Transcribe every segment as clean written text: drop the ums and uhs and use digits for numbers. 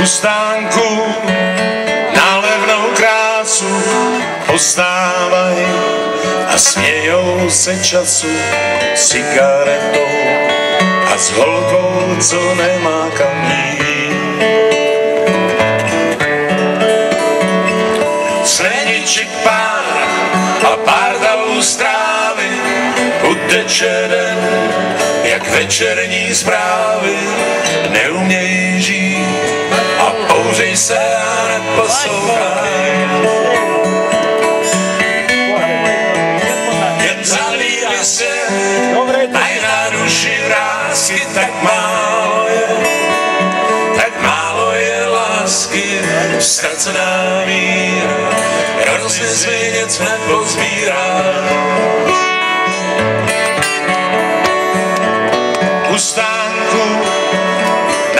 U stánku na levnou krásu postávají a smějou se času s cigaretou a s holkou, co nemá kam jít. Sleniček pár a pár dalů strávy uteče den, jak večerní zprávy, neumějí žít a bouřej se a neposlouchaj. Jen zalíli se, mají na duši vrásky, tak málo je lásky, ztracená míra, hrozně zvědět nepozbírá. U stánku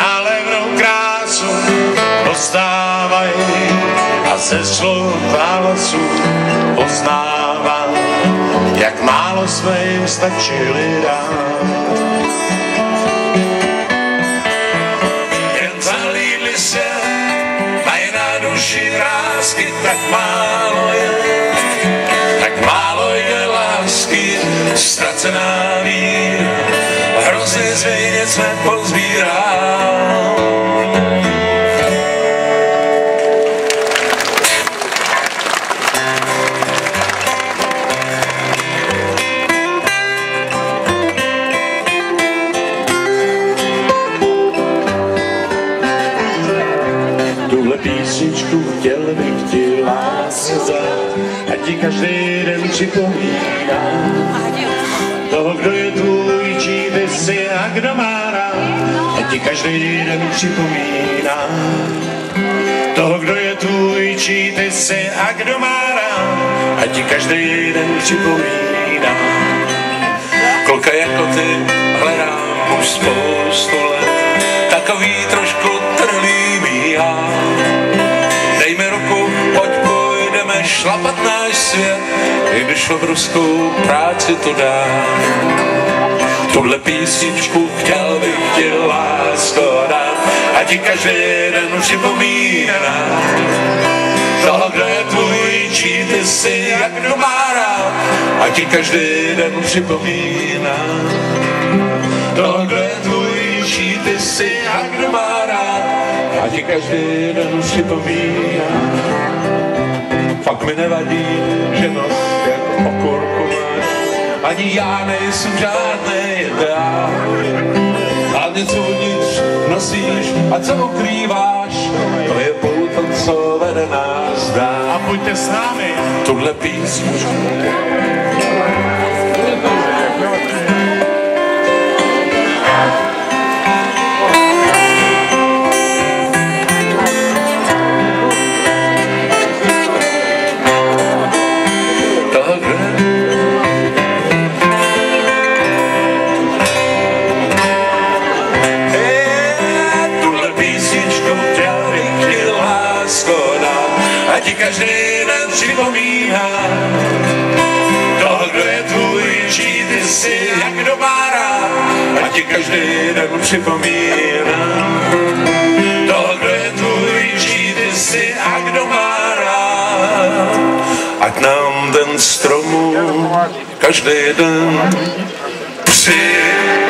na levnou krásu postávají a ze slov a hlasů poznává, jak málo jsme jim stačili dát. Jen zalídli se, mají na duši vrásky, tak málo je lásky, ztracená víra, hrozně zvědět jsme pozbírá. Tuhle písničku chtěl bych ti lásce, ať ti každý den připomíná toho, kdo je tvůj, čí ty jsi a kdo má rád. Ať ti každý den připomíná toho, kdo je tvůj, čí ty jsi a kdo má rád. Ať ti každý den připomíná. Kluka jako ty hledám už spoustu let, takový trošku trhlý bíhá. Dej mi ruku, pojď půjdeme šlapat náš svět, i když obruskou práci to dá. Tuhle písničku chtěl bych ti lásko dát, a ti každý den připomíná toho, kdo je tvůj, čí ty jsi, jak kdo má rád. A ti každý den připomíná toho, kdo je tvůj, čí ty jsi, jak kdo má rád. A ti každý den připomíná. Fakt mi nevadí, že nos jak okurku máš, ani já nejsem žádný ideál. Hlavně co uvnitř nosíš a co ukrýváš, to je pouto, co vede nás dál. A pojďte s námi tuhle písničku. Ti každý den připomíná toho, kdo je tvůj, čí ty jsi, jak kdo má rád. A ti každý den připomíná toho, kdo je tvůj, čí ty jsi a kdo má rád. Ať nám den stromu každý den přijde.